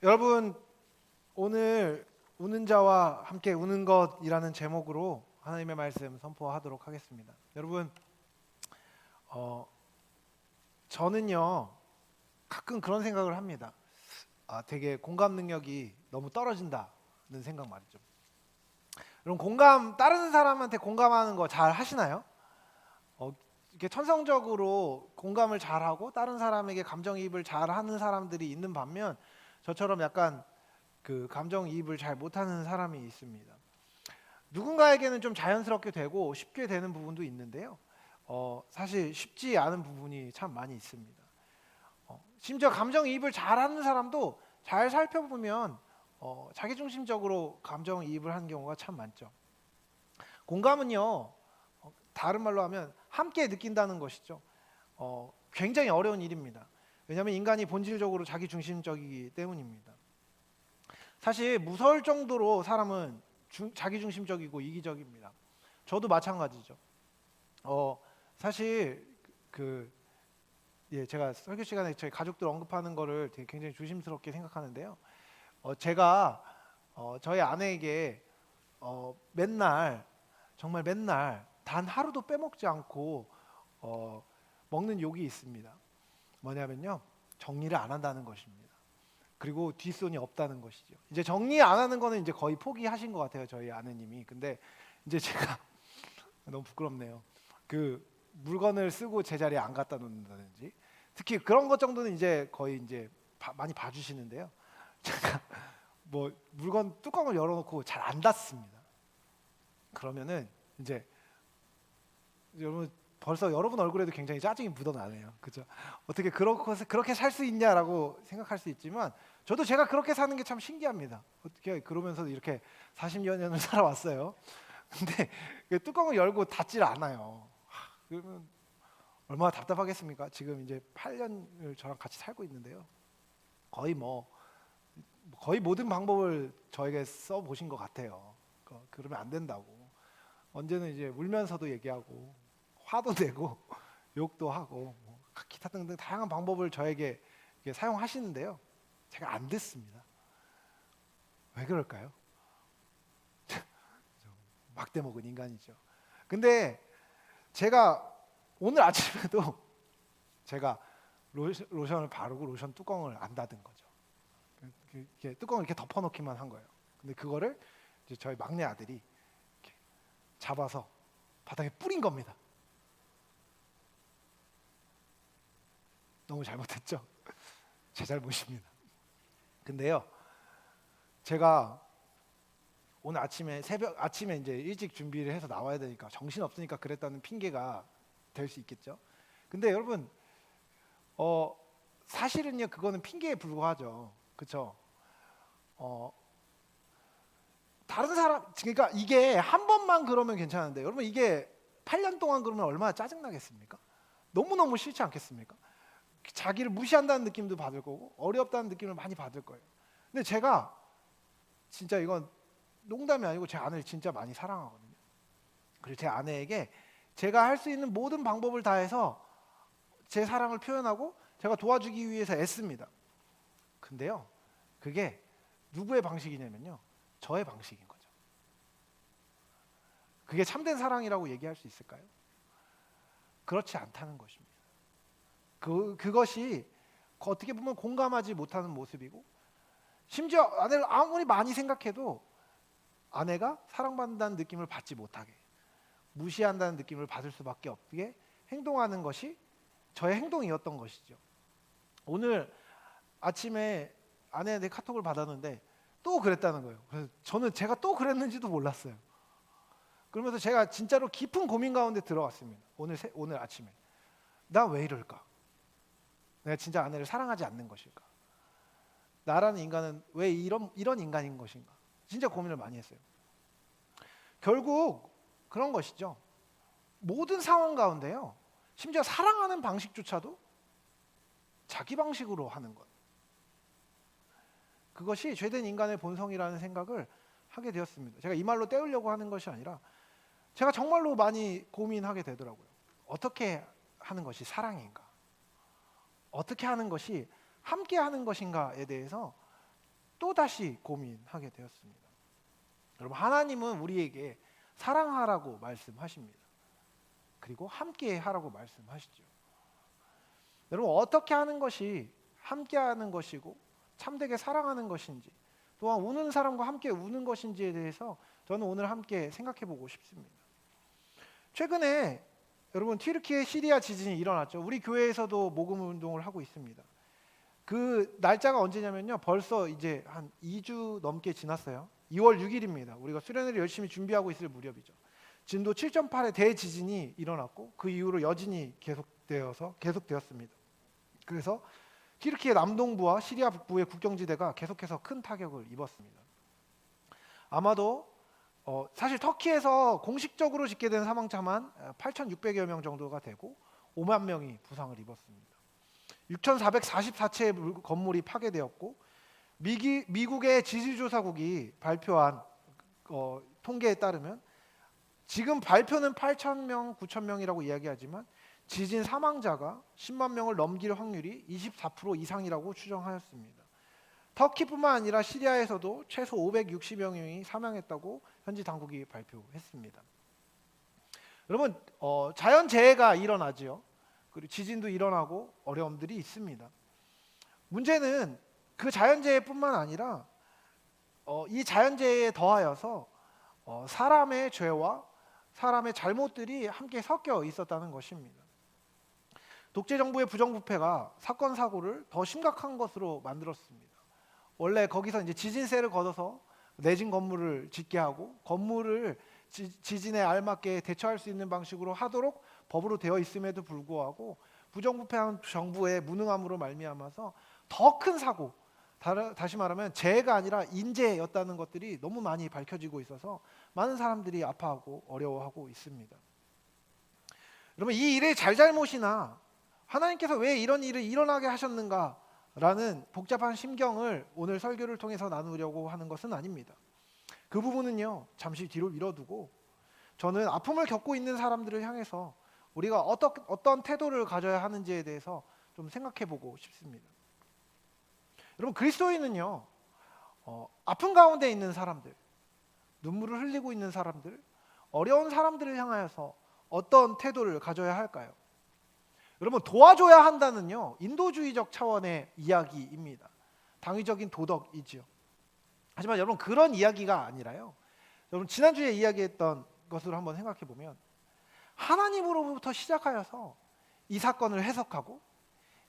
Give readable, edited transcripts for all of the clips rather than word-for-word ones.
여러분, 오늘 우는 자와 함께 우는 것이라는 제목으로 하나님의 말씀 선포하도록 하겠습니다. 여러분, 어, 저는요 가끔 그런 생각을 합니다. 되게 공감 능력이 너무 떨어진다는 생각 말이죠. 여러분, 다른 사람한테 공감하는 거 잘 하시나요? 이렇게 천성적으로 공감을 잘하고 다른 사람에게 감정이입을 잘하는 사람들이 있는 반면, 저처럼 약간 그 감정이입을 잘 못하는 사람이 있습니다. 누군가에게는 좀 자연스럽게 되고 쉽게 되는 부분도 있는데요. 사실 쉽지 않은 부분이 참 많이 있습니다. 심지어 감정이입을 잘하는 사람도 잘 살펴보면 자기중심적으로 감정이입을 하는 경우가 참 많죠. 공감은요, 다른 말로 하면 함께 느낀다는 것이죠. 굉장히 어려운 일입니다. 왜냐하면 인간이 본질적으로 자기중심적이기 때문입니다. 사실 무서울 정도로 사람은 자기중심적이고 이기적입니다. 저도 마찬가지죠. 사실 제가 설교 시간에 저희 가족들 언급하는 거를 되게 굉장히 조심스럽게 생각하는데요. 제가 저희 아내에게 맨날, 정말 맨날 단 하루도 빼먹지 않고 먹는 욕이 있습니다. 뭐냐면요, 정리를 안 한다는 것입니다. 그리고 뒷손이 없다는 것이죠. 이제 정리 안 하는 거는 이제 거의 포기하신 것 같아요, 저희 아내님이. 근데 이제 제가 너무 부끄럽네요. 그 물건을 쓰고 제자리에 안 갖다 놓는다든지, 특히 그런 것 정도는 이제 거의 이제 많이 봐주시는데요. 제가 뭐 물건 뚜껑을 열어놓고 잘 안 닫습니다. 그러면은 이제 여러분, 벌써 여러분 얼굴에도 굉장히 짜증이 묻어나네요. 그죠? 어떻게 그렇게 살 수 있냐라고 생각할 수 있지만, 저도 제가 그렇게 사는 게 참 신기합니다. 어떻게 그러면서 이렇게 40여 년을 살아왔어요. 근데 그 뚜껑을 열고 닫질 않아요. 그러면 얼마나 답답하겠습니까? 지금 이제 8년을 저랑 같이 살고 있는데요. 거의 거의 모든 방법을 저에게 써 보신 것 같아요. 그러면 안 된다고. 언제는 이제 울면서도 얘기하고 화도 내고 욕도 하고 기타 등등 다양한 방법을 저에게 사용하시는데요. 제가 안 듣습니다. 왜 그럴까요? 막대 먹은 인간이죠. 근데 제가 오늘 아침에도 제가 로션을 바르고 로션 뚜껑을 안 닫은 거죠. 이렇게 뚜껑을 이렇게 덮어놓기만 한 거예요. 근데 그거를 이제 저희 막내 아들이 이렇게 잡아서 바닥에 뿌린 겁니다. 너무 잘못했죠. 제 잘못입니다. 근데요, 제가 오늘 새벽 아침에 이제 일찍 준비를 해서 나와야 되니까 정신 없으니까 그랬다는 핑계가 될 수 있겠죠. 근데 여러분, 사실은요, 그거는 핑계에 불과하죠. 그렇죠? 다른 사람, 그러니까 이게 한 번만 그러면 괜찮은데, 여러분, 이게 8년 동안 그러면 얼마나 짜증나겠습니까? 너무너무 싫지 않겠습니까? 자기를 무시한다는 느낌도 받을 거고 어렵다는 느낌을 많이 받을 거예요. 근데 제가 진짜 이건 농담이 아니고 제 아내를 진짜 많이 사랑하거든요. 그리고 제 아내에게 제가 할 수 있는 모든 방법을 다해서 제 사랑을 표현하고 제가 도와주기 위해서 애씁니다. 근데요, 그게 누구의 방식이냐면요, 저의 방식인 거죠. 그게 참된 사랑이라고 얘기할 수 있을까요? 그렇지 않다는 것입니다. 그것이 어떻게 보면 공감하지 못하는 모습이고, 심지어 아내를 아무리 많이 생각해도 아내가 사랑받는다는 느낌을 받지 못하게, 무시한다는 느낌을 받을 수밖에 없게 행동하는 것이 저의 행동이었던 것이죠. 오늘 아침에 아내한테 카톡을 받았는데 또 그랬다는 거예요. 그래서 저는 제가 또 그랬는지도 몰랐어요. 그러면서 제가 진짜로 깊은 고민 가운데 들어갔습니다. 오늘 아침에 나 왜 이럴까? 내가 진짜 아내를 사랑하지 않는 것일까? 나라는 인간은 왜 이런 인간인 것인가? 진짜 고민을 많이 했어요. 결국 그런 것이죠. 모든 상황 가운데요, 심지어 사랑하는 방식조차도 자기 방식으로 하는 것, 그것이 죄된 인간의 본성이라는 생각을 하게 되었습니다. 제가 이 말로 때우려고 하는 것이 아니라 제가 정말로 많이 고민하게 되더라고요. 어떻게 하는 것이 사랑인가? 어떻게 하는 것이 함께 하는 것인가에 대해서 또다시 고민하게 되었습니다. 여러분, 하나님은 우리에게 사랑하라고 말씀하십니다. 그리고 함께 하라고 말씀하시죠. 여러분, 어떻게 하는 것이 함께 하는 것이고 참되게 사랑하는 것인지, 또한 우는 사람과 함께 우는 것인지에 대해서 저는 오늘 함께 생각해 보고 싶습니다. 최근에 여러분, 튀르키예 시리아 지진이 일어났죠. 우리 교회에서도 모금 운동을 하고 있습니다. 그 날짜가 언제냐면요, 벌써 이제 한 2주 넘게 지났어요. 2월 6일입니다. 우리가 수련회를 열심히 준비하고 있을 무렵이죠. 진도 7.8의 대지진이 일어났고 그 이후로 여진이 계속되었습니다. 그래서 튀르키예 남동부와 시리아 북부의 국경지대가 계속해서 큰 타격을 입었습니다. 아마도 사실 터키에서 공식적으로 집계된 사망자만 8,600여 명 정도가 되고 5만 명이 부상을 입었습니다. 6,444채의 건물이 파괴되었고, 미국의 지질조사국이 발표한 통계에 따르면 지금 발표는 8,000명, 9,000명이라고 이야기하지만 지진 사망자가 10만 명을 넘길 확률이 24% 이상이라고 추정하였습니다. 터키뿐만 아니라 시리아에서도 최소 560여 명이 사망했다고 현지 당국이 발표했습니다. 여러분, 자연재해가 일어나지요. 그리고 지진도 일어나고 어려움들이 있습니다. 문제는 그 자연재해뿐만 아니라 이 자연재해에 더하여서 사람의 죄와 사람의 잘못들이 함께 섞여 있었다는 것입니다. 독재정부의 부정부패가 사건 사고를 더 심각한 것으로 만들었습니다. 원래 거기서 이제 지진세를 걷어서 내진 건물을 짓게 하고 건물을 지진에 알맞게 대처할 수 있는 방식으로 하도록 법으로 되어 있음에도 불구하고 부정부패한 정부의 무능함으로 말미암아서 더 큰 사고, 다시 말하면 재해가 아니라 인재였다는 것들이 너무 많이 밝혀지고 있어서 많은 사람들이 아파하고 어려워하고 있습니다. 여러분, 이 일의 잘잘못이나 하나님께서 왜 이런 일을 일어나게 하셨는가라는 복잡한 심경을 오늘 설교를 통해서 나누려고 하는 것은 아닙니다. 그 부분은요, 잠시 뒤로 미뤄두고 저는 아픔을 겪고 있는 사람들을 향해서 우리가 어떤 태도를 가져야 하는지에 대해서 좀 생각해 보고 싶습니다. 여러분, 그리스도인은요, 아픔 가운데 있는 사람들, 눈물을 흘리고 있는 사람들, 어려운 사람들을 향하여서 어떤 태도를 가져야 할까요? 여러분, 도와줘야 한다는요, 인도주의적 차원의 이야기입니다. 당위적인 도덕이지요. 하지만 여러분, 그런 이야기가 아니라요, 여러분, 지난주에 이야기했던 것으로 한번 생각해 보면 하나님으로부터 시작하여서 이 사건을 해석하고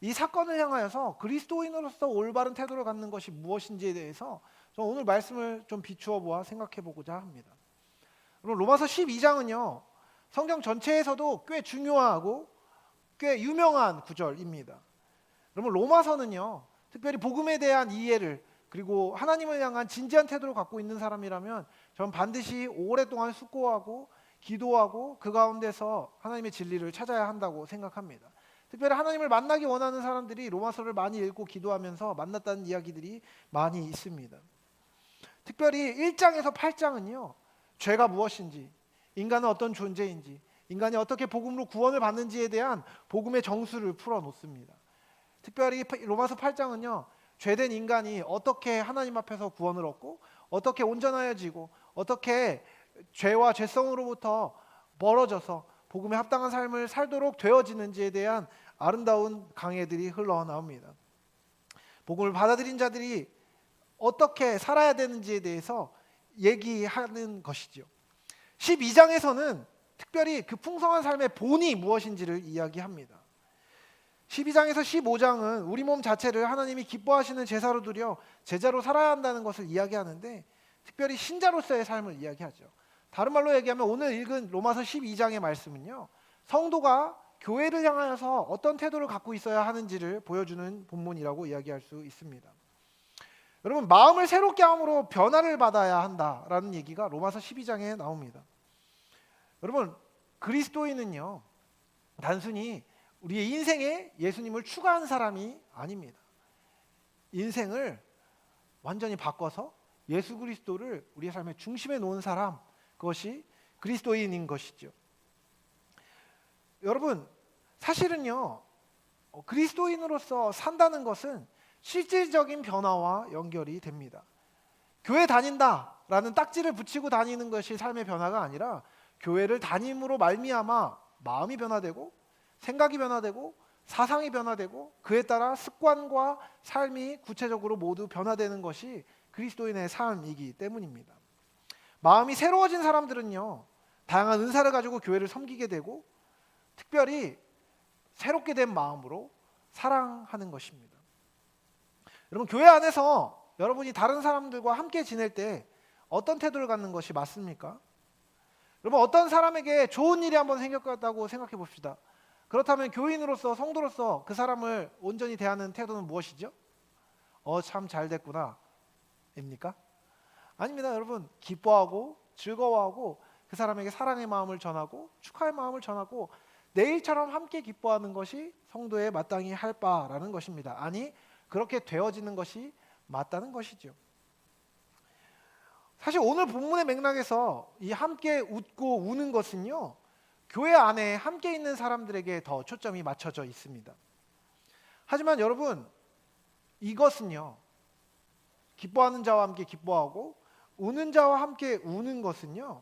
이 사건을 향하여서 그리스도인으로서 올바른 태도를 갖는 것이 무엇인지에 대해서 저는 오늘 말씀을 좀 비추어 보아 생각해 보고자 합니다. 여러분, 로마서 12장은요 성경 전체에서도 꽤 중요하고 꽤 유명한 구절입니다. 여러분, 로마서는요 특별히 복음에 대한 이해를 그리고 하나님을 향한 진지한 태도를 갖고 있는 사람이라면 저는 반드시 오랫동안 숙고하고 기도하고 그 가운데서 하나님의 진리를 찾아야 한다고 생각합니다. 특별히 하나님을 만나기 원하는 사람들이 로마서를 많이 읽고 기도하면서 만났다는 이야기들이 많이 있습니다. 특별히 1장에서 8장은요 죄가 무엇인지, 인간은 어떤 존재인지, 인간이 어떻게 복음으로 구원을 받는지에 대한 복음의 정수를 풀어놓습니다. 특별히 로마서 8장은요 죄된 인간이 어떻게 하나님 앞에서 구원을 얻고 어떻게 온전하여지고 어떻게 죄와 죄성으로부터 멀어져서 복음에 합당한 삶을 살도록 되어지는지에 대한 아름다운 강해들이 흘러나옵니다. 복음을 받아들인 자들이 어떻게 살아야 되는지에 대해서 얘기하는 것이죠. 12장에서는 특별히 그 풍성한 삶의 본이 무엇인지를 이야기합니다. 12장에서 15장은 우리 몸 자체를 하나님이 기뻐하시는 제사로 드려 제자로 살아야 한다는 것을 이야기하는데 특별히 신자로서의 삶을 이야기하죠. 다른 말로 얘기하면 오늘 읽은 로마서 12장의 말씀은요 성도가 교회를 향하여서 어떤 태도를 갖고 있어야 하는지를 보여주는 본문이라고 이야기할 수 있습니다. 여러분, 마음을 새롭게 함으로 변화를 받아야 한다라는 얘기가 로마서 12장에 나옵니다. 여러분, 그리스도인은요 단순히 우리의 인생에 예수님을 추가한 사람이 아닙니다. 인생을 완전히 바꿔서 예수 그리스도를 우리의 삶의 중심에 놓은 사람, 그것이 그리스도인인 것이죠. 여러분, 사실은요 그리스도인으로서 산다는 것은 실질적인 변화와 연결이 됩니다. 교회 다닌다라는 딱지를 붙이고 다니는 것이 삶의 변화가 아니라 교회를 다님으로 말미암아 마음이 변화되고 생각이 변화되고 사상이 변화되고 그에 따라 습관과 삶이 구체적으로 모두 변화되는 것이 그리스도인의 삶이기 때문입니다. 마음이 새로워진 사람들은요, 다양한 은사를 가지고 교회를 섬기게 되고 특별히 새롭게 된 마음으로 사랑하는 것입니다. 여러분, 교회 안에서 여러분이 다른 사람들과 함께 지낼 때 어떤 태도를 갖는 것이 맞습니까? 여러분, 어떤 사람에게 좋은 일이 한번 생겼다고 생각해 봅시다. 그렇다면 교인으로서, 성도로서 그 사람을 온전히 대하는 태도는 무엇이죠? 참 잘 됐구나 입니까? 아닙니다. 여러분, 기뻐하고 즐거워하고 그 사람에게 사랑의 마음을 전하고 축하의 마음을 전하고 내일처럼 함께 기뻐하는 것이 성도의 마땅히 할 바라는 것입니다. 아니, 그렇게 되어지는 것이 맞다는 것이죠. 사실 오늘 본문의 맥락에서 이 함께 웃고 우는 것은요, 교회 안에 함께 있는 사람들에게 더 초점이 맞춰져 있습니다. 하지만 여러분, 이것은요, 기뻐하는 자와 함께 기뻐하고 우는 자와 함께 우는 것은요,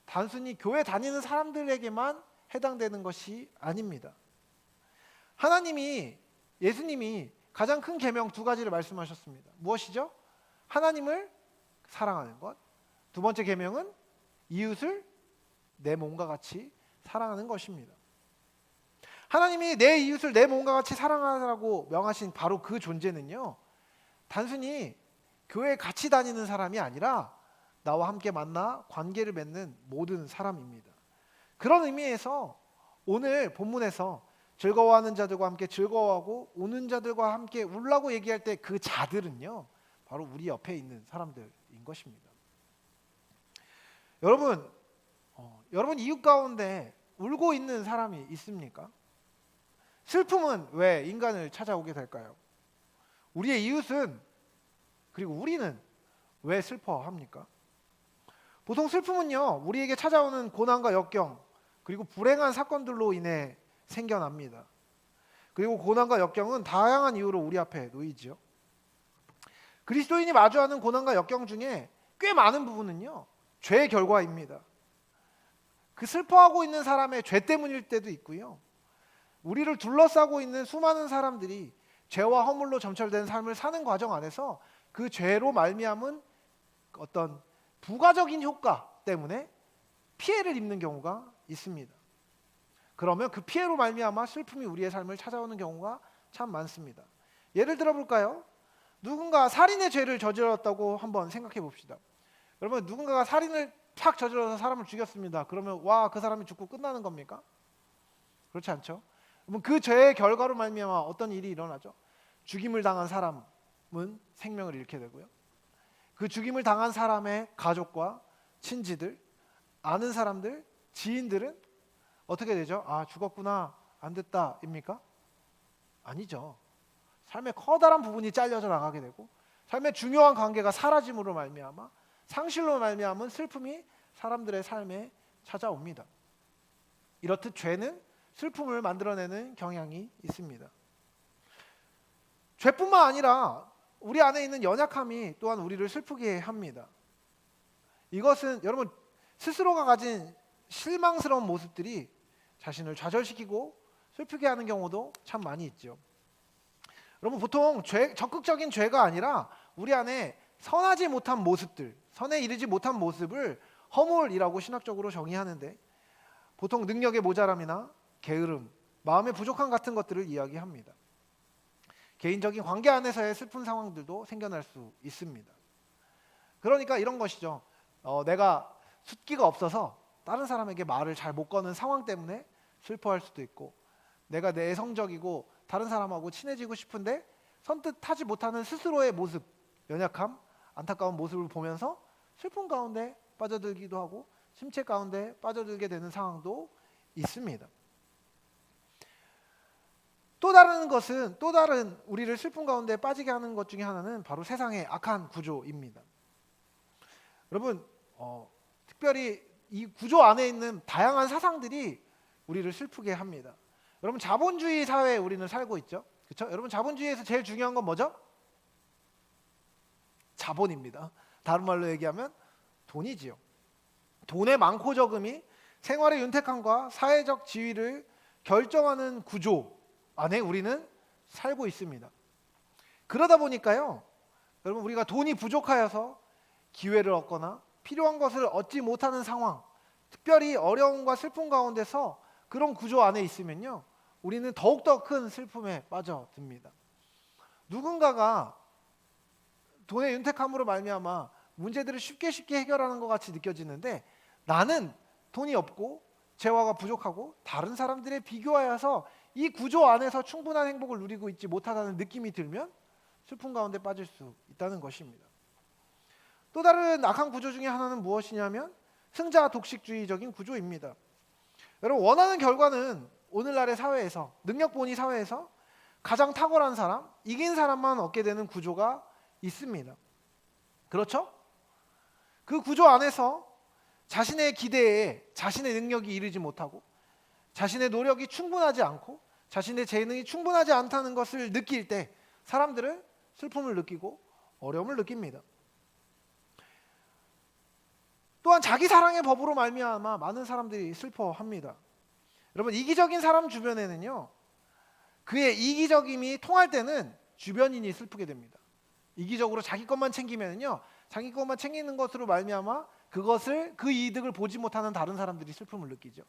단순히 교회 다니는 사람들에게만 해당되는 것이 아닙니다. 예수님이 가장 큰 계명 두 가지를 말씀하셨습니다. 무엇이죠? 하나님을 사랑하는 것. 두 번째 계명은 이웃을 내 몸과 같이 사랑하는 것입니다. 하나님이 내 이웃을 내 몸과 같이 사랑하라고 명하신 바로 그 존재는요, 단순히 교회에 같이 다니는 사람이 아니라 나와 함께 만나 관계를 맺는 모든 사람입니다. 그런 의미에서 오늘 본문에서 즐거워하는 자들과 함께 즐거워하고 우는 자들과 함께 울라고 얘기할 때 그 자들은요, 바로 우리 옆에 있는 사람들인 것입니다. 여러분 이웃 가운데 울고 있는 사람이 있습니까? 슬픔은 왜 인간을 찾아오게 될까요? 우리의 이웃은, 그리고 우리는 왜 슬퍼합니까? 보통 슬픔은요, 우리에게 찾아오는 고난과 역경 그리고 불행한 사건들로 인해 생겨납니다. 그리고 고난과 역경은 다양한 이유로 우리 앞에 놓이죠. 그리스도인이 마주하는 고난과 역경 중에 꽤 많은 부분은요, 죄의 결과입니다. 그 슬퍼하고 있는 사람의 죄 때문일 때도 있고요, 우리를 둘러싸고 있는 수많은 사람들이 죄와 허물로 점철된 삶을 사는 과정 안에서 그 죄로 말미암은 어떤 부가적인 효과 때문에 피해를 입는 경우가 있습니다. 그러면 그 피해로 말미암아 슬픔이 우리의 삶을 찾아오는 경우가 참 많습니다. 예를 들어 볼까요? 누군가 살인의 죄를 저질렀다고 한번 생각해 봅시다. 여러분, 누군가가 살인을 팍 저질러서 사람을 죽였습니다. 그러면 와, 그 사람이 죽고 끝나는 겁니까? 그렇지 않죠. 그러면 그 죄의 결과로 말미암아 어떤 일이 일어나죠? 죽임을 당한 사람은 생명을 잃게 되고요, 그 죽임을 당한 사람의 가족과 친지들, 아는 사람들, 지인들은 어떻게 되죠? 아, 죽었구나, 안 됐다입니까? 아니죠. 삶의 커다란 부분이 잘려져 나가게 되고 삶의 중요한 관계가 사라짐으로 말미암아 상실로 말미암은 슬픔이 사람들의 삶에 찾아옵니다. 이렇듯 죄는 슬픔을 만들어내는 경향이 있습니다. 죄뿐만 아니라 우리 안에 있는 연약함이 또한 우리를 슬프게 합니다. 이것은 여러분, 스스로가 가진 실망스러운 모습들이 자신을 좌절시키고 슬프게 하는 경우도 참 많이 있죠. 여러분, 보통 적극적인 죄가 아니라 우리 안에 선하지 못한 모습들, 선에 이르지 못한 모습을 허물이라고 신학적으로 정의하는데, 보통 능력의 모자람이나 게으름, 마음의 부족함 같은 것들을 이야기합니다. 개인적인 관계 안에서의 슬픈 상황들도 생겨날 수 있습니다. 그러니까 이런 것이죠. 내가 숫기가 없어서 다른 사람에게 말을 잘 못 거는 상황 때문에 슬퍼할 수도 있고, 내가 내성적이고 다른 사람하고 친해지고 싶은데 선뜻 하지 못하는 스스로의 모습, 연약함, 안타까운 모습을 보면서 슬픔 가운데 빠져들기도 하고 심체 가운데 빠져들게 되는 상황도 있습니다. 또 다른 우리를 슬픔 가운데 빠지게 하는 것 중에 하나는 바로 세상의 악한 구조입니다. 여러분, 특별히 이 구조 안에 있는 다양한 사상들이 우리를 슬프게 합니다. 여러분, 자본주의 사회에 우리는 살고 있죠. 그렇죠? 여러분, 자본주의에서 제일 중요한 건 뭐죠? 자본입니다. 다른 말로 얘기하면 돈이지요. 돈의 많고 적음이 생활의 윤택함과 사회적 지위를 결정하는 구조 안에 우리는 살고 있습니다. 그러다 보니까요, 여러분, 우리가 돈이 부족하여서 기회를 얻거나 필요한 것을 얻지 못하는 상황, 특별히 어려움과 슬픔 가운데서 그런 구조 안에 있으면요, 우리는 더욱더 큰 슬픔에 빠져듭니다. 누군가가 돈의 윤택함으로 말미암아 문제들을 쉽게 해결하는 것 같이 느껴지는데, 나는 돈이 없고 재화가 부족하고 다른 사람들에 비교하여서 이 구조 안에서 충분한 행복을 누리고 있지 못하다는 느낌이 들면 슬픔 가운데 빠질 수 있다는 것입니다. 또 다른 악한 구조 중에 하나는 무엇이냐면 승자 독식주의적인 구조입니다. 여러분, 원하는 결과는 오늘날의 사회에서, 능력본위 사회에서 가장 탁월한 사람, 이긴 사람만 얻게 되는 구조가 있습니다. 그렇죠? 그 구조 안에서 자신의 기대에 자신의 능력이 이르지 못하고 자신의 노력이 충분하지 않고 자신의 재능이 충분하지 않다는 것을 느낄 때 사람들은 슬픔을 느끼고 어려움을 느낍니다. 또한 자기 사랑의 법으로 말미암아 많은 사람들이 슬퍼합니다. 여러분, 이기적인 사람 주변에는요, 그의 이기적임이 통할 때는 주변인이 슬프게 됩니다. 이기적으로 자기 것만 챙기면요, 자기 것만 챙기는 것으로 말미암아 그 이득을 보지 못하는 다른 사람들이 슬픔을 느끼죠.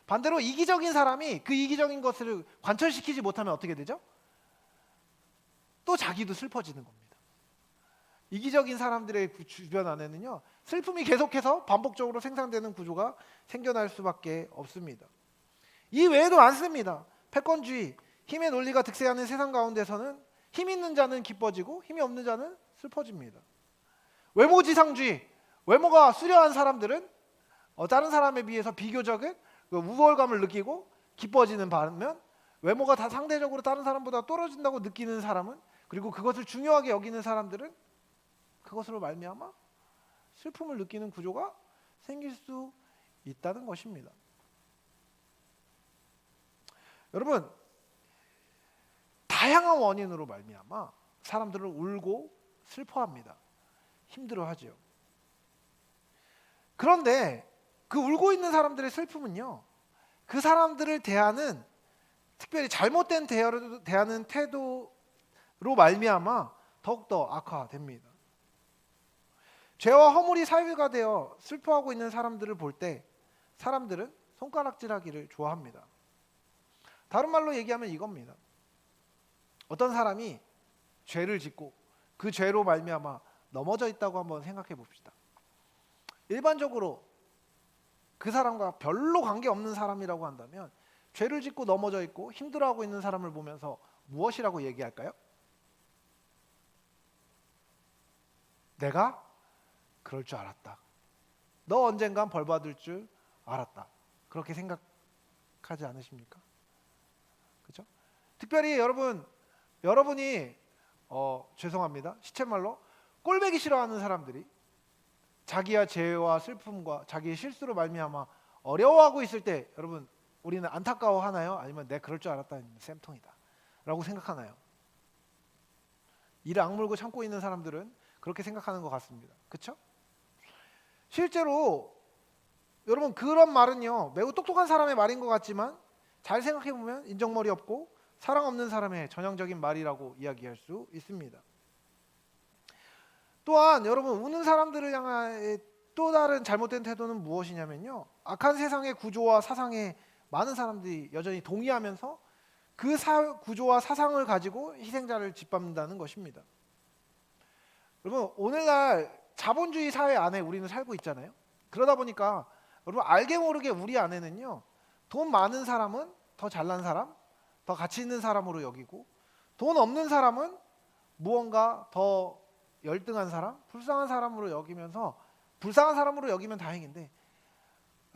반대로 이기적인 사람이 그 이기적인 것을 관철시키지 못하면 어떻게 되죠? 또 자기도 슬퍼지는 겁니다. 이기적인 사람들의 주변 안에는요, 슬픔이 계속해서 반복적으로 생산되는 구조가 생겨날 수밖에 없습니다. 이 외에도 많습니다. 패권주의, 힘의 논리가 득세하는 세상 가운데서는 힘 있는 자는 기뻐지고 힘이 없는 자는 슬퍼집니다. 외모지상주의, 외모가 수려한 사람들은 다른 사람에 비해서 비교적인 우월감을 느끼고 기뻐지는 반면, 외모가 다 상대적으로 다른 사람보다 떨어진다고 느끼는 사람은, 그리고 그것을 중요하게 여기는 사람들은 그것으로 말미암아 슬픔을 느끼는 구조가 생길 수 있다는 것입니다. 여러분, 다양한 원인으로 말미암아 사람들을 울고 슬퍼합니다. 힘들어하지요. 그런데 그 울고 있는 사람들의 슬픔은요, 그 사람들을 대하는, 특별히 잘못된 대하는 태도로 말미암아 더욱더 악화됩니다. 죄와 허물이 사유가 되어 슬퍼하고 있는 사람들을 볼 때 사람들은 손가락질하기를 좋아합니다. 다른 말로 얘기하면 이겁니다. 어떤 사람이 죄를 짓고 그 죄로 말미암아 넘어져 있다고 한번 생각해 봅시다. 일반적으로 그 사람과 별로 관계없는 사람이라고 한다면 죄를 짓고 넘어져 있고 힘들어하고 있는 사람을 보면서 무엇이라고 얘기할까요? 내가 그럴 줄 알았다. 너 언젠간 벌 받을 줄 알았다. 그렇게 생각하지 않으십니까? 그렇죠? 특별히 여러분이 죄송합니다. 시쳇말로 꼴배기 싫어하는 사람들이 자기의 죄와 슬픔과 자기의 실수로 말미암아 어려워하고 있을 때, 여러분, 우리는 안타까워하나요? 아니면 내 그럴 줄 알았다는 쌤통이다 라고 생각하나요? 이를 악물고 참고 있는 사람들은 그렇게 생각하는 것 같습니다. 그렇죠? 실제로 여러분, 그런 말은요, 매우 똑똑한 사람의 말인 것 같지만 잘 생각해보면 인정머리 없고 사랑 없는 사람의 전형적인 말이라고 이야기할 수 있습니다. 또한 여러분, 우는 사람들을 향한 또 다른 잘못된 태도는 무엇이냐면요, 악한 세상의 구조와 사상에 많은 사람들이 여전히 동의하면서 그 구조와 사상을 가지고 희생자를 짓밟는다는 것입니다. 여러분, 오늘날 자본주의 사회 안에 우리는 살고 있잖아요. 그러다 보니까 여러분, 알게 모르게 우리 안에는요, 돈 많은 사람은 더 잘난 사람, 더 가치 있는 사람으로 여기고, 돈 없는 사람은 무언가 더 열등한 사람, 불쌍한 사람으로 여기면서, 불쌍한 사람으로 여기면 다행인데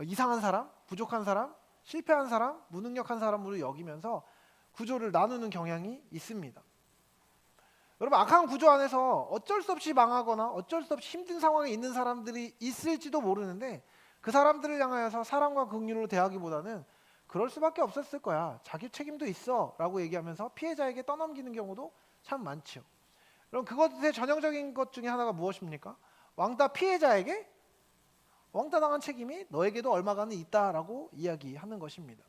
이상한 사람, 부족한 사람, 실패한 사람, 무능력한 사람으로 여기면서 구조를 나누는 경향이 있습니다. 여러분, 악한 구조 안에서 어쩔 수 없이 망하거나 어쩔 수 없이 힘든 상황에 있는 사람들이 있을지도 모르는데, 그 사람들을 향하여서 사랑과 긍휼로 대하기보다는 그럴 수밖에 없었을 거야, 자기 책임도 있어 라고 얘기하면서 피해자에게 떠넘기는 경우도 참 많죠. 그럼 그것의 전형적인 것 중에 하나가 무엇입니까? 왕따 피해자에게 왕따 당한 책임이 너에게도 얼마간은 있다라고 이야기하는 것입니다.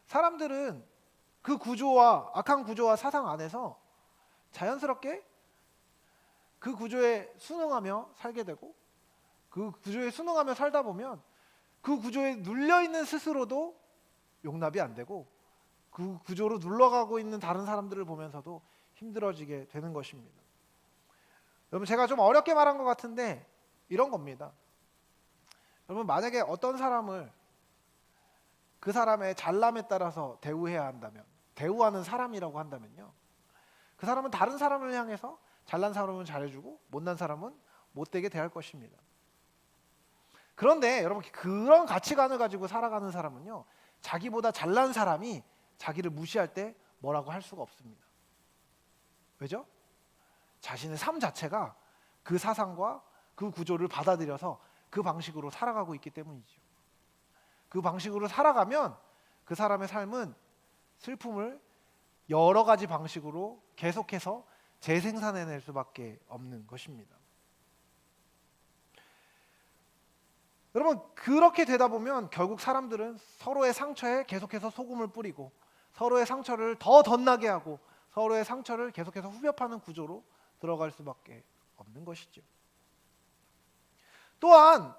사람들은 그 구조와 악한 구조와 사상 안에서 자연스럽게 그 구조에 순응하며 살게 되고, 그 구조에 순응하며 살다 보면 그 구조에 눌려 있는 스스로도 용납이 안 되고, 그 구조로 눌러가고 있는 다른 사람들을 보면서도 힘들어지게 되는 것입니다. 여러분, 제가 좀 어렵게 말한 것 같은데 이런 겁니다. 여러분, 만약에 어떤 사람을 그 사람의 잘남에 따라서 대우해야 한다면, 대우하는 사람이라고 한다면요, 그 사람은 다른 사람을 향해서 잘난 사람은 잘해주고 못난 사람은 못되게 대할 것입니다. 그런데 여러분, 그런 가치관을 가지고 살아가는 사람은요, 자기보다 잘난 사람이 자기를 무시할 때 뭐라고 할 수가 없습니다. 왜죠? 자신의 삶 자체가 그 사상과 그 구조를 받아들여서 그 방식으로 살아가고 있기 때문이죠. 그 방식으로 살아가면 그 사람의 삶은 슬픔을 여러 가지 방식으로 계속해서 재생산해낼 수밖에 없는 것입니다. 여러분, 그렇게 되다 보면 결국 사람들은 서로의 상처에 계속해서 소금을 뿌리고, 서로의 상처를 더 덧나게 하고, 서로의 상처를 계속해서 후벼 파는 구조로 들어갈 수밖에 없는 것이죠. 또한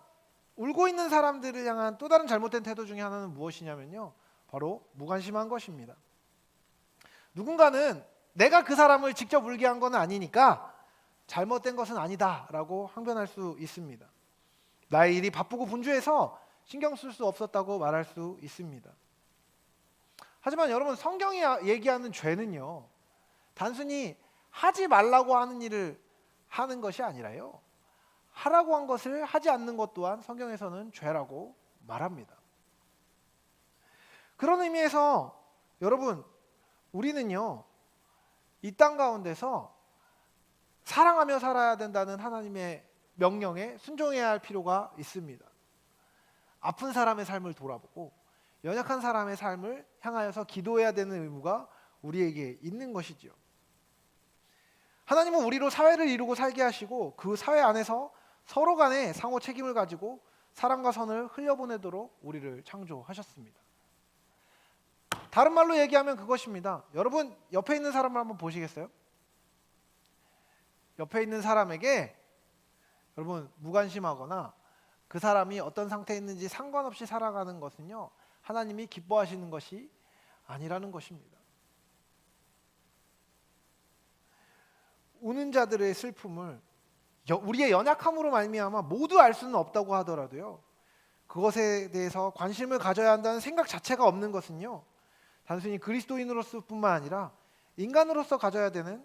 울고 있는 사람들을 향한 또 다른 잘못된 태도 중에 하나는 무엇이냐면요, 바로 무관심한 것입니다. 누군가는 내가 그 사람을 직접 울게 한 건 아니니까 잘못된 것은 아니다라고 항변할 수 있습니다. 나의 일이 바쁘고 분주해서 신경 쓸 수 없었다고 말할 수 있습니다. 하지만 여러분, 성경이 얘기하는 죄는요, 단순히 하지 말라고 하는 일을 하는 것이 아니라요, 하라고 한 것을 하지 않는 것 또한 성경에서는 죄라고 말합니다. 그런 의미에서 여러분, 우리는요, 이 땅 가운데서 사랑하며 살아야 된다는 하나님의 명령에 순종해야 할 필요가 있습니다. 아픈 사람의 삶을 돌아보고 연약한 사람의 삶을 향하여서 기도해야 되는 의무가 우리에게 있는 것이지요. 하나님은 우리로 사회를 이루고 살게 하시고, 그 사회 안에서 서로 간에 상호 책임을 가지고 사랑과 선을 흘려보내도록 우리를 창조하셨습니다. 다른 말로 얘기하면 그것입니다. 여러분, 옆에 있는 사람을 한번 보시겠어요? 옆에 있는 사람에게 여러분, 무관심하거나 그 사람이 어떤 상태에 있는지 상관없이 살아가는 것은요, 하나님이 기뻐하시는 것이 아니라는 것입니다. 우는 자들의 슬픔을 우리의 연약함으로 말미암아 모두 알 수는 없다고 하더라도요, 그것에 대해서 관심을 가져야 한다는 생각 자체가 없는 것은요, 단순히 그리스도인으로서 뿐만 아니라 인간으로서 가져야 되는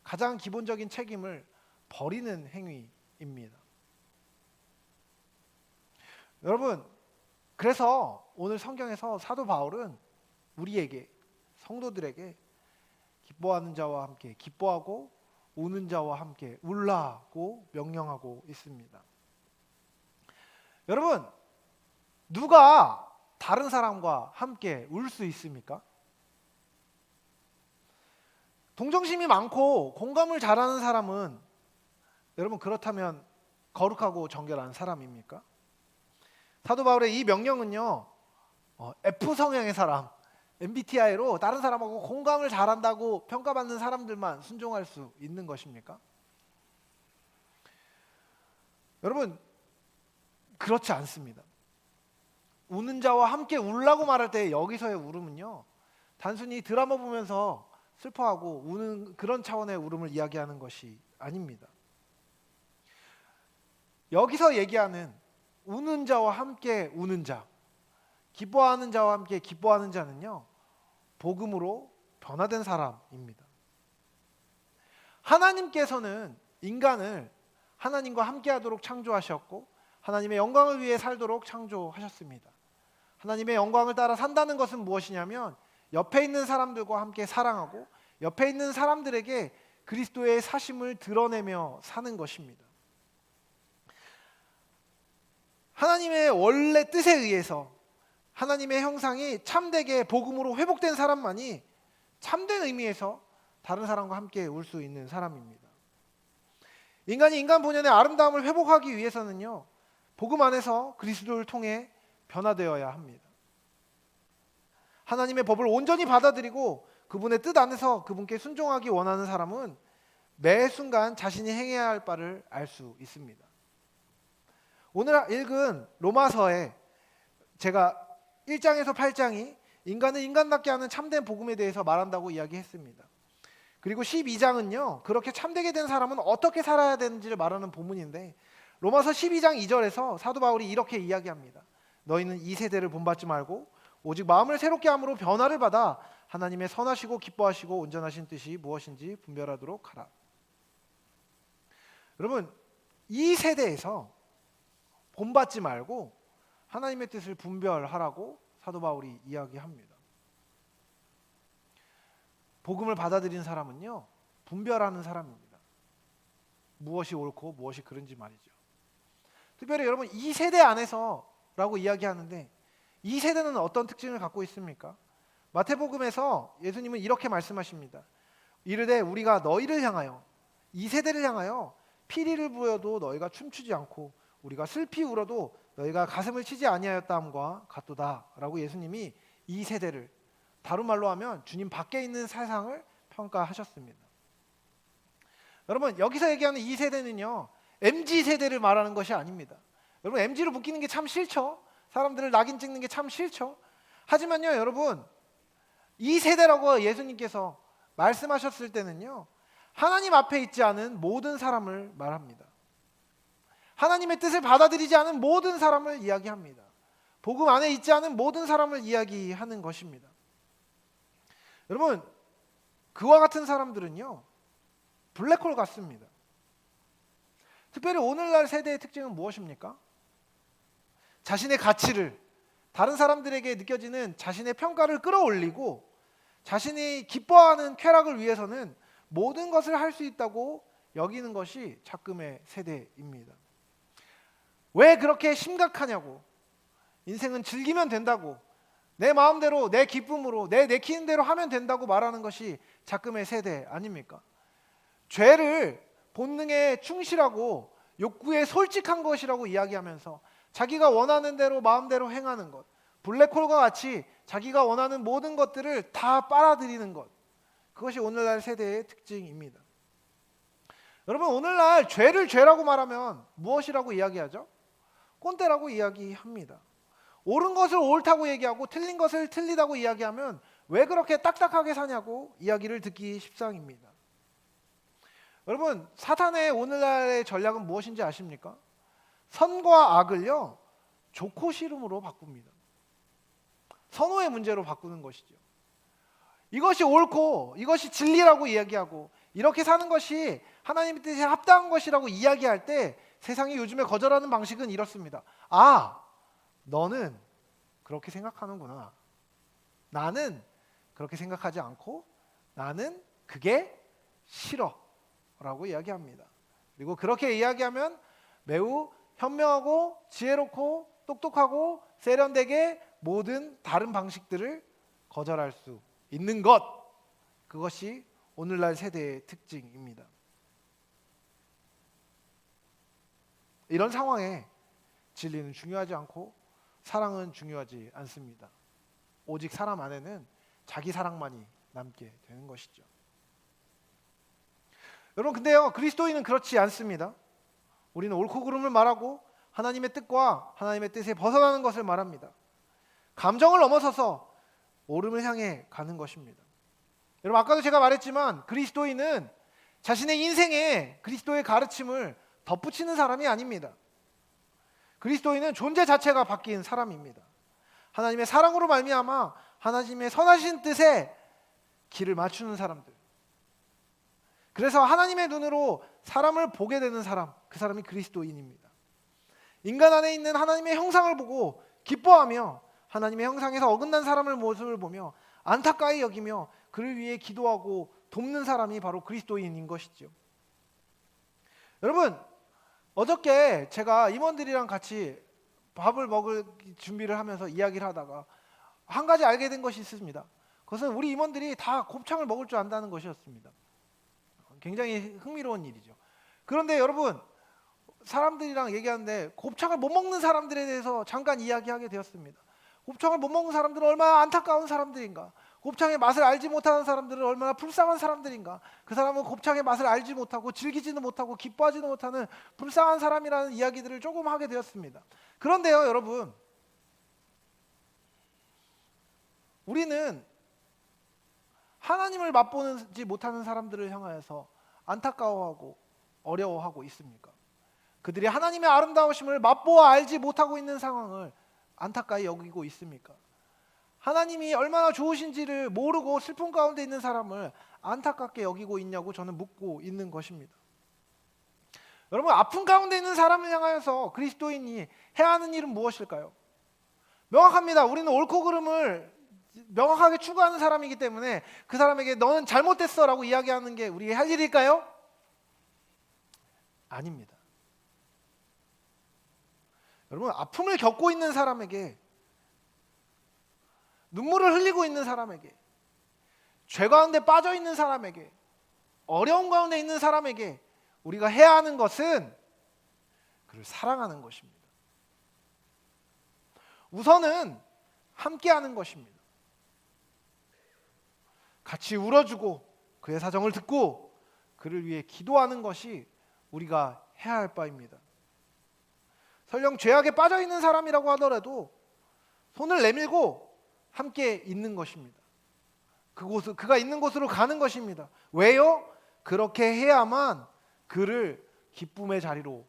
가장 기본적인 책임을 버리는 행위입니다. 여러분, 그래서 오늘 성경에서 사도 바울은 우리에게, 성도들에게 기뻐하는 자와 함께 기뻐하고 우는 자와 함께 울라고 명령하고 있습니다. 여러분, 누가 다른 사람과 함께 울 수 있습니까? 동정심이 많고 공감을 잘하는 사람은 여러분, 그렇다면 거룩하고 정결한 사람입니까? 사도 바울의 이 명령은요, F 성향의 사람, MBTI로 다른 사람하고 공감을 잘한다고 평가받는 사람들만 순종할 수 있는 것입니까? 여러분, 그렇지 않습니다. 우는 자와 함께 울라고 말할 때 여기서의 울음은요, 단순히 드라마 보면서 슬퍼하고 우는 그런 차원의 울음을 이야기하는 것이 아닙니다. 여기서 얘기하는 우는 자와 함께 우는 자, 기뻐하는 자와 함께 기뻐하는 자는요, 복음으로 변화된 사람입니다. 하나님께서는 인간을 하나님과 함께하도록 창조하셨고, 하나님의 영광을 위해 살도록 창조하셨습니다. 하나님의 영광을 따라 산다는 것은 무엇이냐면, 옆에 있는 사람들과 함께 사랑하고 옆에 있는 사람들에게 그리스도의 사심을 드러내며 사는 것입니다. 하나님의 원래 뜻에 의해서 하나님의 형상이 참되게 복음으로 회복된 사람만이 참된 의미에서 다른 사람과 함께 울 수 있는 사람입니다. 인간이 인간 본연의 아름다움을 회복하기 위해서는요, 복음 안에서 그리스도를 통해 변화되어야 합니다. 하나님의 법을 온전히 받아들이고 그분의 뜻 안에서 그분께 순종하기 원하는 사람은 매 순간 자신이 행해야 할 바를 알 수 있습니다. 오늘 읽은 로마서에 제가 1장에서 8장이 인간을 인간답게 하는 참된 복음에 대해서 말한다고 이야기했습니다. 그리고 12장은요, 그렇게 참되게 된 사람은 어떻게 살아야 되는지를 말하는 본문인데, 로마서 12장 2절에서 사도 바울이 이렇게 이야기합니다. 너희는 이 세대를 본받지 말고 오직 마음을 새롭게 함으로 변화를 받아 하나님의 선하시고 기뻐하시고 온전하신 뜻이 무엇인지 분별하도록 하라. 여러분, 이 세대에서 본받지 말고 하나님의 뜻을 분별하라고 사도 바울이 이야기합니다. 복음을 받아들인 사람은요, 분별하는 사람입니다. 무엇이 옳고 무엇이 그른지 말이죠. 특별히 여러분, 이 세대 안에서라고 이야기하는데, 이 세대는 어떤 특징을 갖고 있습니까? 마태복음에서 예수님은 이렇게 말씀하십니다. 이르되 우리가 너희를 향하여, 이 세대를 향하여 피리를 부어도 너희가 춤추지 않고 우리가 슬피 울어도 너희가 가슴을 치지 아니하였다함과 같도다 라고 예수님이 이 세대를, 다른 말로 하면 주님 밖에 있는 세상을 평가하셨습니다. 여러분, 여기서 얘기하는 이 세대는요, MZ세대를 말하는 것이 아닙니다. 여러분, MZ로 묶이는 게 참 싫죠. 사람들을 낙인 찍는 게 참 싫죠. 하지만요, 여러분, 이 세대라고 예수님께서 말씀하셨을 때는요, 하나님 앞에 있지 않은 모든 사람을 말합니다. 하나님의 뜻을 받아들이지 않은 모든 사람을 이야기합니다. 복음 안에 있지 않은 모든 사람을 이야기하는 것입니다. 여러분, 그와 같은 사람들은요, 블랙홀 같습니다. 특별히 오늘날 세대의 특징은 무엇입니까? 자신의 가치를, 다른 사람들에게 느껴지는 자신의 평가를 끌어올리고 자신이 기뻐하는 쾌락을 위해서는 모든 것을 할 수 있다고 여기는 것이 작금의 세대입니다. 왜 그렇게 심각하냐고, 인생은 즐기면 된다고, 내 마음대로 내 기쁨으로 내 내키는 대로 하면 된다고 말하는 것이 작금의 세대 아닙니까? 죄를 본능에 충실하고 욕구에 솔직한 것이라고 이야기하면서 자기가 원하는 대로 마음대로 행하는 것, 블랙홀과 같이 자기가 원하는 모든 것들을 다 빨아들이는 것, 그것이 오늘날 세대의 특징입니다. 여러분, 오늘날 죄를 죄라고 말하면 무엇이라고 이야기하죠? 꼰대라고 이야기합니다. 옳은 것을 옳다고 얘기하고 틀린 것을 틀리다고 이야기하면 왜 그렇게 딱딱하게 사냐고 이야기를 듣기 십상입니다. 여러분, 사탄의 오늘날의 전략은 무엇인지 아십니까? 선과 악을요, 좋고 싫음으로 바꿉니다. 선호의 문제로 바꾸는 것이죠. 이것이 옳고 이것이 진리라고 이야기하고 이렇게 사는 것이 하나님의 뜻에 합당한 것이라고 이야기할 때 세상이 요즘에 거절하는 방식은 이렇습니다. 아, 너는 그렇게 생각하는구나. 나는 그렇게 생각하지 않고 나는 그게 싫어 라고 이야기합니다. 그리고 그렇게 이야기하면 매우 현명하고 지혜롭고 똑똑하고 세련되게 모든 다른 방식들을 거절할 수 있는 것, 그것이 오늘날 세대의 특징입니다. 이런 상황에 진리는 중요하지 않고 사랑은 중요하지 않습니다. 오직 사람 안에는 자기 사랑만이 남게 되는 것이죠. 여러분, 근데요, 그리스도인은 그렇지 않습니다. 우리는 옳고 그름을 말하고 하나님의 뜻과 하나님의 뜻에 벗어나는 것을 말합니다. 감정을 넘어서서 옳음을 향해 가는 것입니다. 여러분, 아까도 제가 말했지만 그리스도인은 자신의 인생에 그리스도의 가르침을 덧붙이는 사람이 아닙니다. 그리스도인은 존재 자체가 바뀐 사람입니다. 하나님의 사랑으로 말미암아 하나님의 선하신 뜻에 길을 맞추는 사람들. 그래서 하나님의 눈으로 사람을 보게 되는 사람, 그 사람이 그리스도인입니다. 인간 안에 있는 하나님의 형상을 보고 기뻐하며 하나님의 형상에서 어긋난 사람의 모습을 보며 안타까이 여기며 그를 위해 기도하고 돕는 사람이 바로 그리스도인인 것이죠. 여러분, 어저께 제가 임원들이랑 같이 밥을 먹을 준비를 하면서 이야기를 하다가 한 가지 알게 된 것이 있습니다. 그것은 우리 임원들이 다 곱창을 먹을 줄 안다는 것이었습니다. 굉장히 흥미로운 일이죠. 그런데 여러분, 사람들이랑 얘기하는데 곱창을 못 먹는 사람들에 대해서 잠깐 이야기하게 되었습니다. 곱창을 못 먹는 사람들은 얼마나 안타까운 사람들인가, 곱창의 맛을 알지 못하는 사람들은 얼마나 불쌍한 사람들인가. 그 사람은 곱창의 맛을 알지 못하고 즐기지도 못하고 기뻐하지도 못하는 불쌍한 사람이라는 이야기들을 조금 하게 되었습니다. 그런데요 여러분, 우리는 하나님을 맛보지 못하는 사람들을 향하여서 안타까워하고 어려워하고 있습니까? 그들이 하나님의 아름다우심을 맛보아 알지 못하고 있는 상황을 안타까이 여기고 있습니까? 하나님이 얼마나 좋으신지를 모르고 슬픔 가운데 있는 사람을 안타깝게 여기고 있냐고 저는 묻고 있는 것입니다. 여러분, 아픔 가운데 있는 사람을 향하여서 그리스도인이 해야 하는 일은 무엇일까요? 명확합니다. 우리는 옳고 그름을 명확하게 추구하는 사람이기 때문에 그 사람에게 너는 잘못됐어 라고 이야기하는 게 우리의 할 일일까요? 아닙니다. 여러분, 아픔을 겪고 있는 사람에게, 눈물을 흘리고 있는 사람에게, 죄 가운데 빠져 있는 사람에게, 어려운 가운데 있는 사람에게 우리가 해야 하는 것은 그를 사랑하는 것입니다. 우선은 함께하는 것입니다. 같이 울어주고 그의 사정을 듣고 그를 위해 기도하는 것이 우리가 해야 할 바입니다. 설령 죄악에 빠져 있는 사람이라고 하더라도 손을 내밀고 함께 있는 것입니다. 그가 있는 곳으로 가는 것입니다. 왜요? 그렇게 해야만 그를 기쁨의 자리로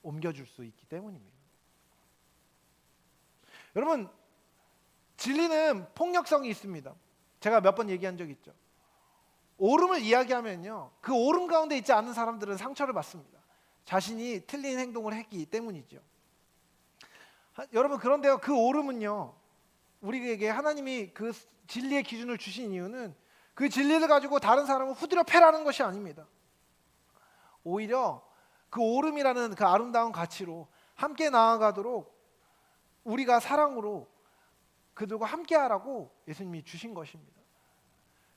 옮겨줄 수 있기 때문입니다. 여러분, 진리는 폭력성이 있습니다. 제가 몇 번 얘기한 적 있죠. 옳음을 이야기하면요, 그 옳음 가운데 있지 않은 사람들은 상처를 받습니다. 자신이 틀린 행동을 했기 때문이죠. 여러분, 그런데요, 그 옳음은요, 우리에게 하나님이 그 진리의 기준을 주신 이유는 그 진리를 가지고 다른 사람을 후드려 패라는 것이 아닙니다. 오히려 그 옳음이라는 그 아름다운 가치로 함께 나아가도록 우리가 사랑으로 그들과 함께하라고 예수님이 주신 것입니다.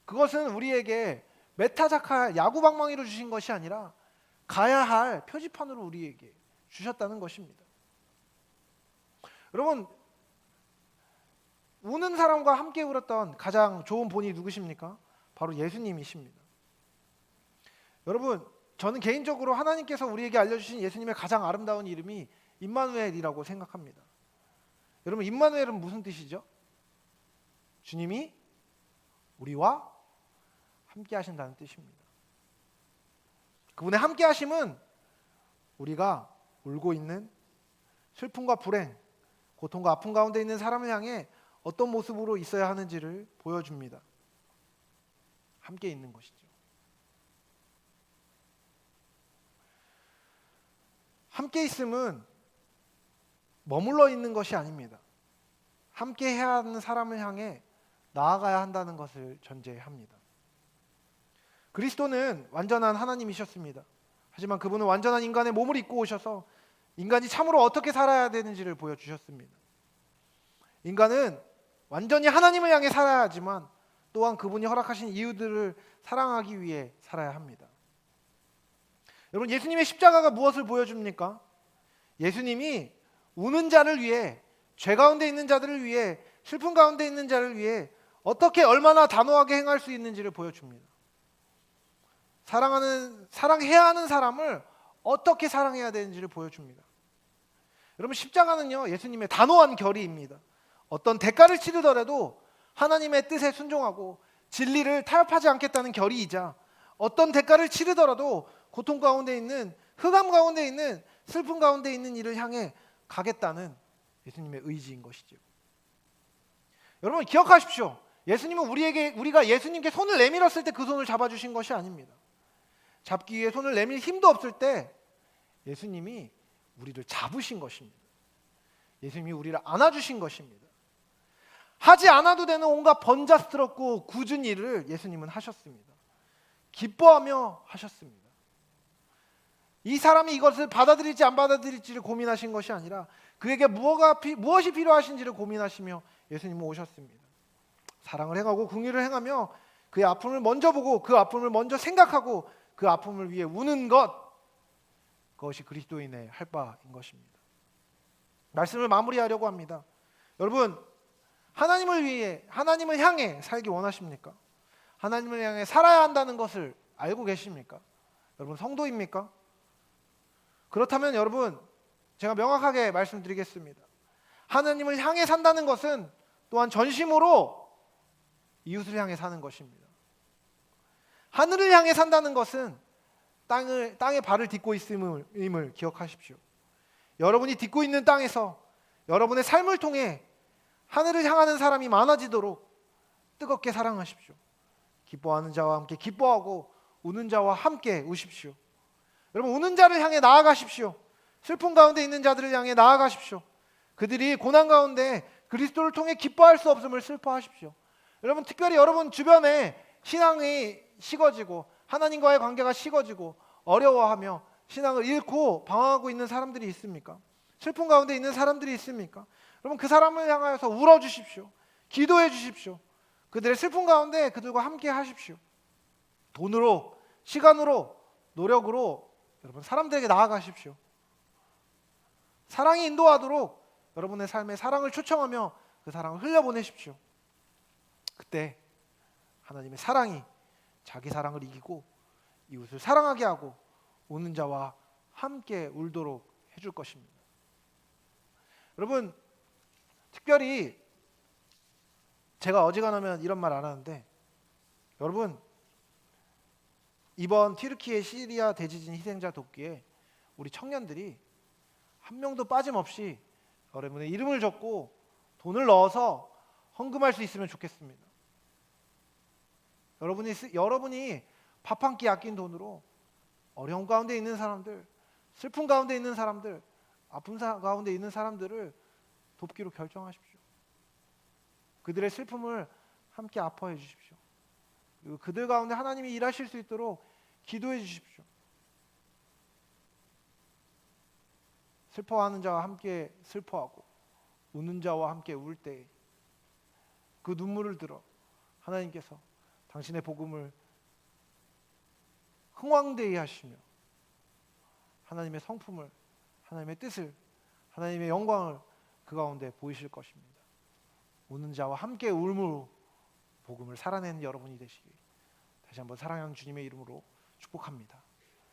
그것은 우리에게 메타자카 야구방망이로 주신 것이 아니라 가야 할 표지판으로 우리에게 주셨다는 것입니다. 여러분, 우는 사람과 함께 울었던 가장 좋은 본이 누구십니까? 바로 예수님이십니다. 여러분, 저는 개인적으로 하나님께서 우리에게 알려주신 예수님의 가장 아름다운 이름이 임마누엘이라고 생각합니다. 여러분, 임마누엘은 무슨 뜻이죠? 주님이 우리와 함께 하신다는 뜻입니다. 그분의 함께 하심은 우리가 울고 있는 슬픔과 불행, 고통과 아픔 가운데 있는 사람을 향해 어떤 모습으로 있어야 하는지를 보여줍니다. 함께 있는 것이죠. 함께 있음은 머물러 있는 것이 아닙니다. 함께 해야 하는 사람을 향해 나아가야 한다는 것을 전제합니다. 그리스도는 완전한 하나님이셨습니다. 하지만 그분은 완전한 인간의 몸을 입고 오셔서 인간이 참으로 어떻게 살아야 되는지를 보여주셨습니다. 인간은 완전히 하나님을 향해 살아야 하지만 또한 그분이 허락하신 이유들을 사랑하기 위해 살아야 합니다. 여러분, 예수님의 십자가가 무엇을 보여줍니까? 예수님이 우는 자를 위해, 죄 가운데 있는 자들을 위해, 슬픔 가운데 있는 자를 위해 어떻게 얼마나 단호하게 행할 수 있는지를 보여줍니다. 사랑해야 하는 사람을 어떻게 사랑해야 되는지를 보여줍니다. 여러분, 십자가는요, 예수님의 단호한 결의입니다. 어떤 대가를 치르더라도 하나님의 뜻에 순종하고 진리를 타협하지 않겠다는 결의이자, 어떤 대가를 치르더라도 고통 가운데 있는, 흑암 가운데 있는, 슬픔 가운데 있는 일을 향해 가겠다는 예수님의 의지인 것이죠. 여러분, 기억하십시오. 예수님은 우리가 예수님께 손을 내밀었을 때 그 손을 잡아주신 것이 아닙니다. 잡기 위해 손을 내밀 힘도 없을 때 예수님이 우리를 잡으신 것입니다. 예수님이 우리를 안아주신 것입니다. 하지 않아도 되는 온갖 번잡스럽고 굳은 일을 예수님은 하셨습니다. 기뻐하며 하셨습니다. 이 사람이 이것을 받아들일지 안 받아들일지를 고민하신 것이 아니라 그에게 무엇이 필요하신지를 고민하시며 예수님은 오셨습니다. 사랑을 행하고 긍휼을 행하며 그의 아픔을 먼저 보고 그 아픔을 먼저 생각하고 그 아픔을 위해 우는 것, 그것이 그리스도인의 할 바인 것입니다. 말씀을 마무리하려고 합니다. 여러분, 하나님을 위해, 하나님을 향해 살기 원하십니까? 하나님을 향해 살아야 한다는 것을 알고 계십니까? 여러분 성도입니까? 그렇다면 여러분, 제가 명확하게 말씀드리겠습니다. 하나님을 향해 산다는 것은 또한 전심으로 이웃을 향해 사는 것입니다. 하늘을 향해 산다는 것은 땅에 발을 딛고 있음을 기억하십시오. 여러분이 딛고 있는 땅에서 여러분의 삶을 통해 하늘을 향하는 사람이 많아지도록 뜨겁게 사랑하십시오. 기뻐하는 자와 함께 기뻐하고 우는 자와 함께 우십시오. 여러분, 우는 자를 향해 나아가십시오. 슬픔 가운데 있는 자들을 향해 나아가십시오. 그들이 고난 가운데 그리스도를 통해 기뻐할 수 없음을 슬퍼하십시오. 여러분, 특별히 여러분 주변에 신앙이 식어지고 하나님과의 관계가 식어지고 어려워하며 신앙을 잃고 방황하고 있는 사람들이 있습니까? 슬픔 가운데 있는 사람들이 있습니까? 여러분, 그 사람을 향하여서 울어주십시오. 기도해 주십시오. 그들의 슬픔 가운데 그들과 함께 하십시오. 돈으로, 시간으로, 노력으로 여러분 사람들에게 나아가십시오. 사랑이 인도하도록 여러분의 삶에 사랑을 초청하며 그 사랑을 흘려보내십시오. 그때 하나님의 사랑이 자기 사랑을 이기고 이웃을 사랑하게 하고 우는 자와 함께 울도록 해줄 것입니다. 여러분, 특별히 제가 어지간하면 이런 말 안 하는데, 여러분, 이번 튀르키예 시리아 대지진 희생자 돕기에 우리 청년들이 한 명도 빠짐없이 여러분의 이름을 적고 돈을 넣어서 헌금할 수 있으면 좋겠습니다. 여러분이 밥 한 끼 아낀 돈으로 어려움 가운데 있는 사람들, 슬픔 가운데 있는 사람들, 아픔 가운데 있는 사람들을 돕기로 결정하십시오. 그들의 슬픔을 함께 아파해 주십시오. 그리고 그들 가운데 하나님이 일하실 수 있도록 기도해 주십시오. 슬퍼하는 자와 함께 슬퍼하고 우는 자와 함께 울 때 그 눈물을 들어 하나님께서 당신의 복음을 흥왕되이 하시며 하나님의 성품을, 하나님의 뜻을, 하나님의 영광을 그 가운데 보이실 것입니다. 우는 자와 함께 울므로 복음을 살아내는 여러분이 되시길 다시 한번 사랑하는 주님의 이름으로 축복합니다.